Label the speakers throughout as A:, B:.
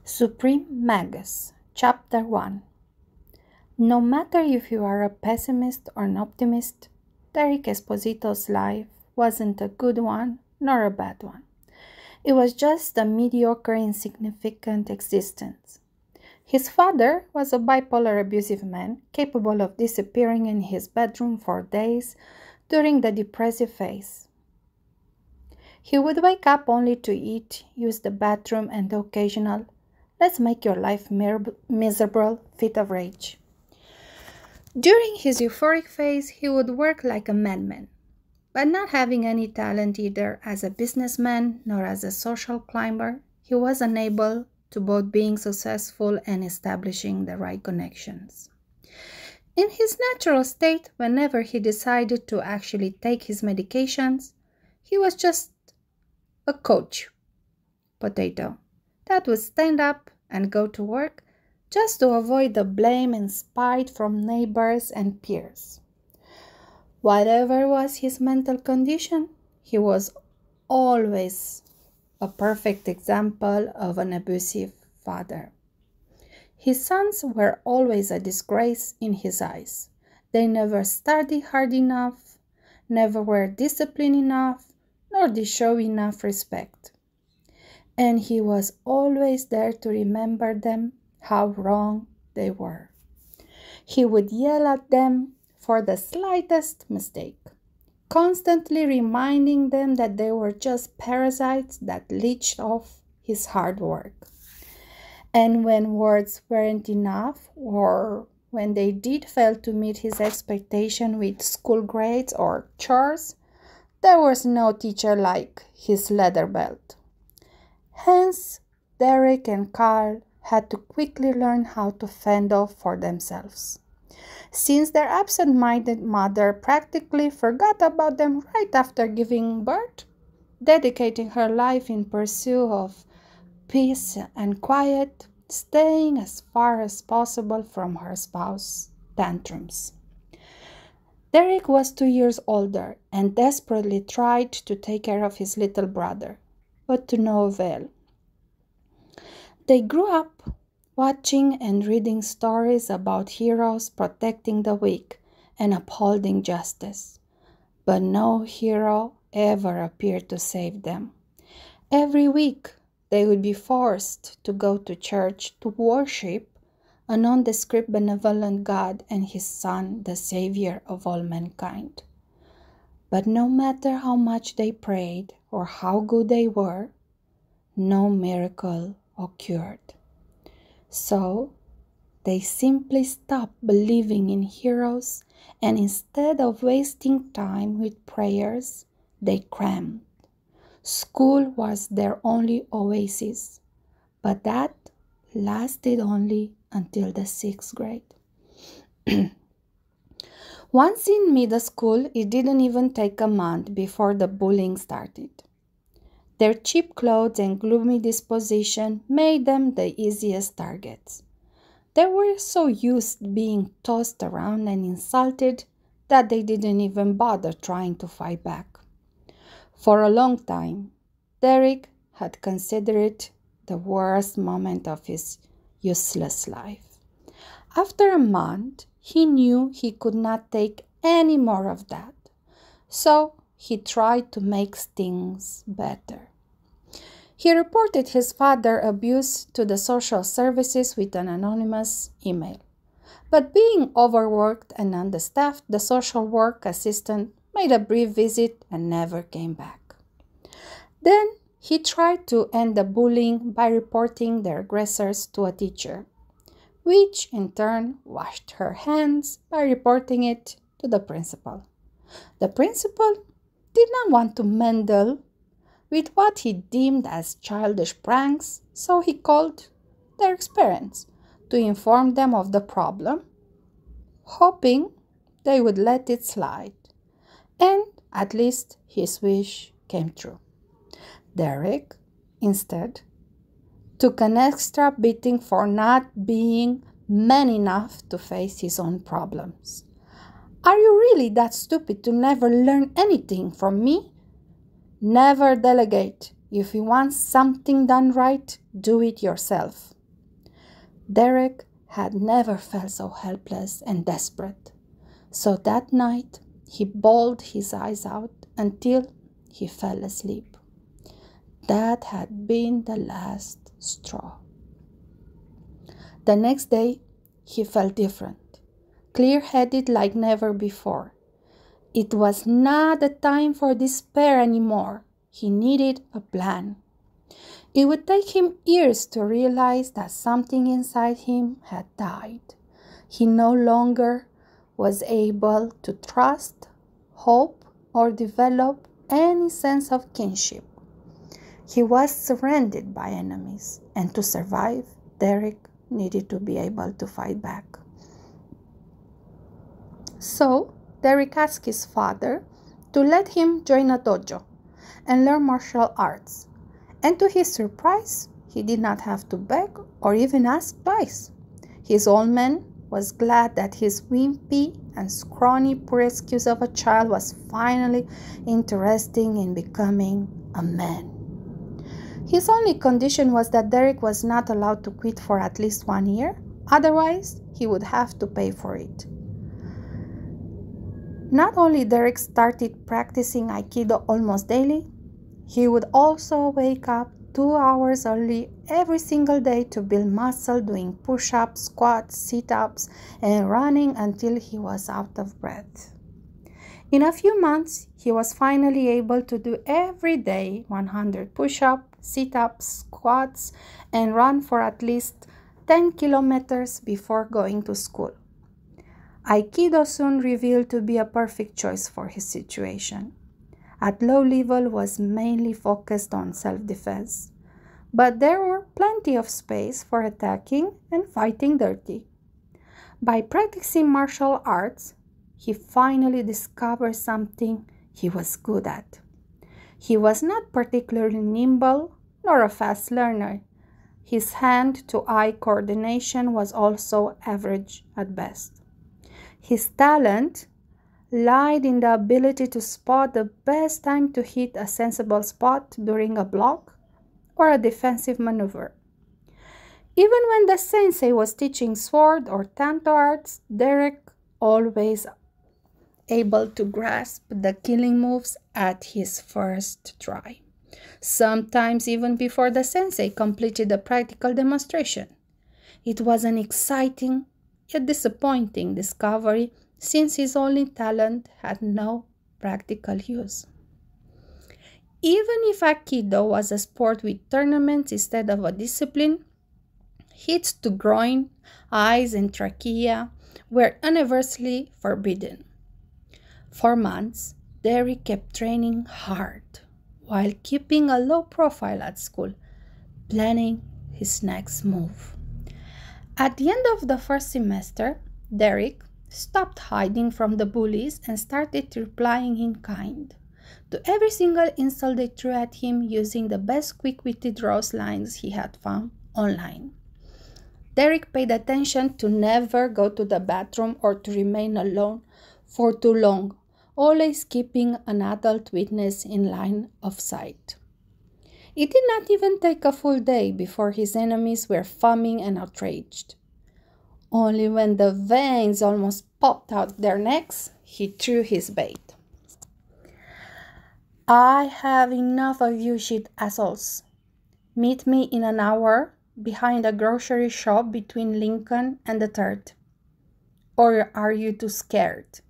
A: Supreme Magus, Chapter 1. No matter if you are a pessimist or an optimist, Derek Esposito's life wasn't a good one nor a bad one. It was just a mediocre, insignificant existence. His father was a bipolar abusive man capable of disappearing in his bedroom for days during the depressive phase. He would wake up only to eat, use the bathroom, and the occasional "let's make your life miserable" fit of rage. During his euphoric phase, he would work like a madman, but not having any talent either as a businessman nor as a social climber, he was unable to both being successful and establishing the right connections. In his natural state, whenever he decided to actually take his medications, he was just a couch potato that would stand up and go to work just to avoid the blame and spite from neighbors and peers. Whatever was his mental condition, he was always a perfect example of an abusive father. His sons were always a disgrace in his eyes. They never studied hard enough, never were disciplined enough, nor did show enough respect. And he was always there to remember them how wrong they were. He would yell at them for the slightest mistake, constantly reminding them that they were just parasites that leached off his hard work. And when words weren't enough, or when they did fail to meet his expectation with school grades or chores, there was no teacher like his leather belt. Hence, Derek and Carl had to quickly learn how to fend off for themselves, since their absent-minded mother practically forgot about them right after giving birth, dedicating her life in pursuit of peace and quiet, staying as far as possible from her spouse's tantrums. Derek was 2 years older and desperately tried to take care of his little brother, but to no avail. They grew up watching and reading stories about heroes protecting the weak and upholding justice, but no hero ever appeared to save them. Every week, they would be forced to go to church to worship a nondescript benevolent God and his Son, the Savior of all mankind. But no matter how much they prayed or how good they were, no miracle occurred. So they simply stopped believing in heroes, and instead of wasting time with prayers, they crammed. School was their only oasis, but that lasted only until the 6th grade. Once in middle school, it didn't even take a month before the bullying started. Their cheap clothes and gloomy disposition made them the easiest targets. They were so used to being tossed around and insulted that they didn't even bother trying to fight back. For a long time, Derek had considered it the worst moment of his useless life. After a month, he knew he could not take any more of that, so he tried to make things better. He reported his father's abuse to the social services with an anonymous email. But being overworked and understaffed, the social work assistant made a brief visit and never came back. Then he tried to end the bullying by reporting the aggressors to a teacher, which in turn washed her hands by reporting it to the principal. The principal did not want to meddle with what he deemed as childish pranks, so he called their parents to inform them of the problem, hoping they would let it slide. And at least his wish came true. Derek, instead, took an extra beating for not being man enough to face his own problems. "Are you really that stupid to never learn anything from me? Never delegate. If you want something done right, do it yourself." Derek had never felt so helpless and desperate. So that night, he bawled his eyes out until he fell asleep. That had been the last straw. The next day, he felt different, clear-headed like never before. It was not the time for despair anymore. He needed a plan. It would take him years to realize that something inside him had died. He no longer was able to trust, hope, or develop any sense of kinship. He was surrounded by enemies, and to survive, Derek needed to be able to fight back. So, Derek asked his father to let him join a dojo and learn martial arts. And to his surprise, he did not have to beg or even ask twice. His old man was glad that his wimpy and scrawny poor excuse of a child was finally interested in becoming a man. His only condition was that Derek was not allowed to quit for at least 1 year, otherwise he would have to pay for it. Not only Derek started practicing Aikido almost daily, he would also wake up 2 hours early every single day to build muscle doing push-ups, squats, sit-ups, and running until he was out of breath. In a few months, he was finally able to do every day 100 push-ups, sit-ups, squats, and run for at least 10 kilometers before going to school. Aikido soon revealed to be a perfect choice for his situation. At low level was mainly focused on self-defense, but there were plenty of space for attacking and fighting dirty. By practicing martial arts, he finally discovered something he was good at. He was not particularly nimble nor a fast learner. His hand-to-eye coordination was also average at best. His talent lied in the ability to spot the best time to hit a sensible spot during a block or a defensive maneuver. Even when the sensei was teaching sword or tanto arts, Derek always able to grasp the killing moves at his first try, sometimes even before the sensei completed the practical demonstration. It was an exciting yet disappointing discovery since his only talent had no practical use. Even if Aikido was a sport with tournaments instead of a discipline, hits to groin, eyes, and trachea were universally forbidden. For months, Derek kept training hard while keeping a low profile at school, planning his next move. At the end of the first semester, Derek stopped hiding from the bullies and started replying in kind to every single insult they threw at him using the best quick-witted rose lines he had found online. Derek paid attention to never go to the bathroom or to remain alone for too long, always keeping an adult witness in line of sight. It did not even take a full day before his enemies were foaming and outraged. Only when the veins almost popped out their necks, he threw his bait. "I have enough of you shit assholes. Meet me in an hour behind a grocery shop between Lincoln and the 3rd. Or are you too scared?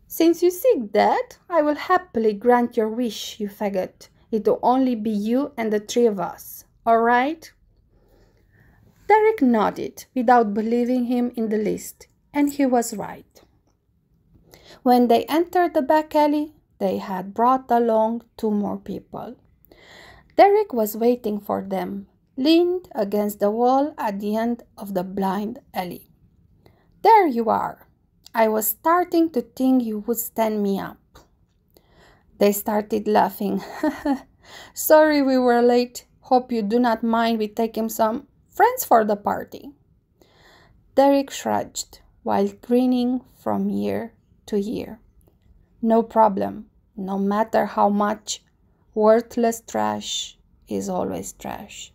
A: Since you seek that, I will happily grant your wish, you faggot. It will only be you and the 3 of us, all right?" Derek nodded without believing him in the least, and he was right. When they entered the back alley, they had brought along 2 more people. Derek was waiting for them, leaned against the wall at the end of the blind alley. "There you are. I was starting to think you would stand me up." They started laughing. "Sorry we were late. Hope you do not mind we taking some friends for the party." Derek shrugged while grinning from ear to ear. "No problem. No matter how much worthless trash is always trash.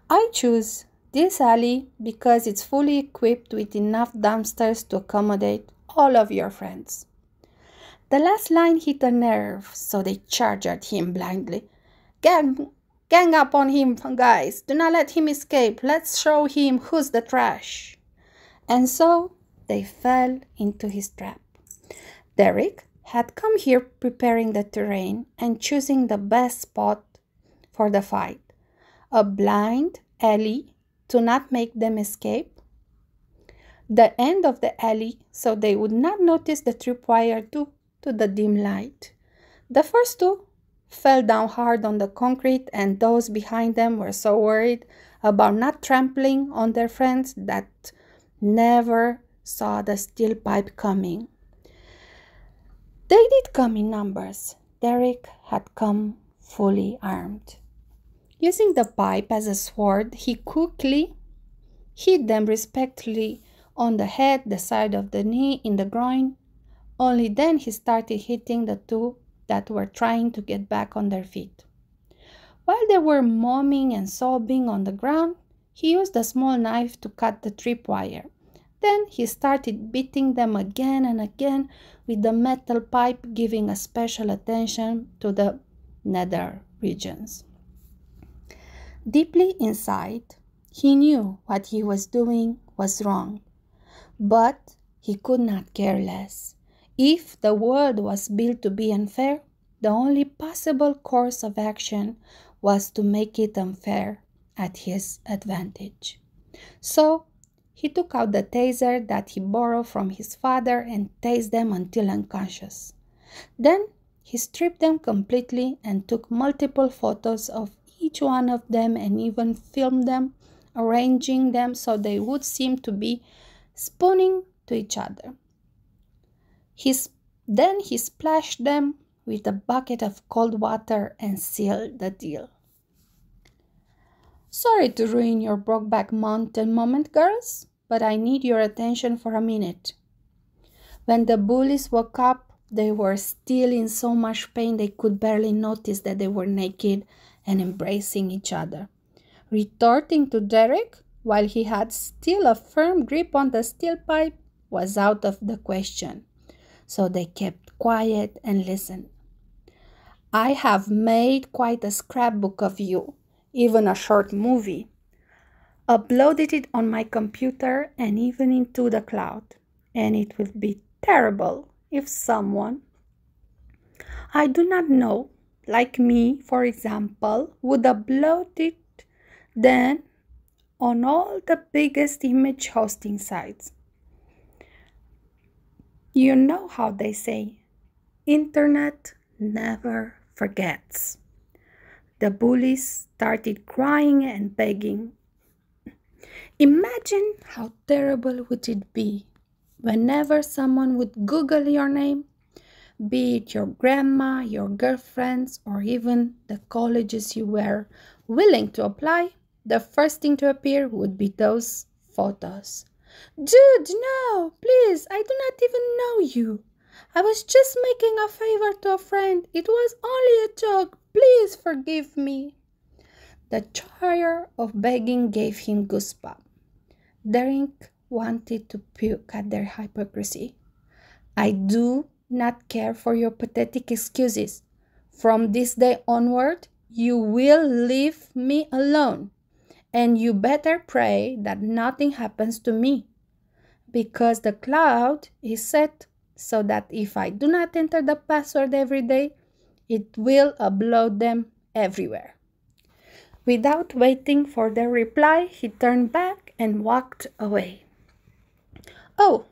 A: I choose this alley because it's fully equipped with enough dumpsters to accommodate all of your friends." The last line hit a nerve, so they charged at him blindly. Gang up on him, guys. Do not let him escape. Let's show him who's the trash." And so they fell into his trap. Derek had come here preparing the terrain and choosing the best spot for the fight. A blind alley to not make them escape. The end of the alley so they would not notice the tripwire due to the dim light. The first two fell down hard on the concrete, and those behind them were so worried about not trampling on their friends that never saw the steel pipe coming. They did come in numbers. Derek had come fully armed. Using the pipe as a sword, he quickly hit them respectively on the head, the side of the knee, in the groin. Only then he started hitting the two that were trying to get back on their feet. While they were moaning and sobbing on the ground, he used a small knife to cut the tripwire. Then he started beating them again and again with the metal pipe, giving a special attention to the nether regions. Deeply inside, he knew what he was doing was wrong, but he could not care less. If the world was built to be unfair, the only possible course of action was to make it unfair at his advantage. So he took out the taser that he borrowed from his father and tased them until unconscious. Then he stripped them completely and took multiple photos of each one of them and even filmed them, arranging them so they would seem to be spooning to each other. Then he splashed them with a bucket of cold water and sealed the deal. "Sorry to ruin your Brokeback Mountain moment, girls, but I need your attention for a minute." When the bullies woke up, they were still in so much pain they could barely notice that they were naked and embracing each other. Retorting to Derek, while he had still a firm grip on the steel pipe, was out of the question. So they kept quiet and listened. "I have made quite a scrapbook of you, even a short movie. Uploaded it on my computer and even into the cloud. And it will be terrible if someone I do not know, like me, for example, would upload it then on all the biggest image hosting sites. You know how they say, internet never forgets." The bullies started crying and begging. Imagine how terrible would it be whenever someone would Google your name, be it your grandma, your girlfriends, or even the colleges you were willing to apply, the first thing to appear would be those photos. "Dude, no, please, I do not even know you. I was just making a favor to a friend. It was only a joke. Please forgive me." The joy of begging gave him goosebumps. Derek wanted to puke at their hypocrisy. "I do not care for your pathetic excuses. From this day onward, you will leave me alone. And you better pray that nothing happens to me, because the cloud is set so that if I do not enter the password every day, it will upload them everywhere." Without waiting for their reply, he turned back and walked away. "Oh,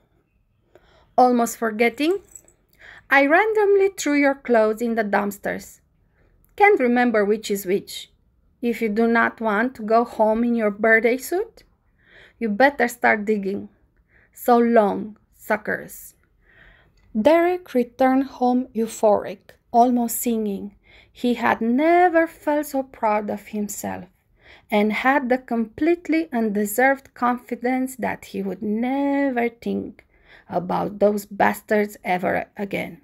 A: almost forgetting, I randomly threw your clothes in the dumpsters. Can't remember which is which. If you do not want to go home in your birthday suit, you better start digging. So long, suckers." Derek returned home euphoric, almost singing. He had never felt so proud of himself and had the completely undeserved confidence that he would never think about those bastards ever again.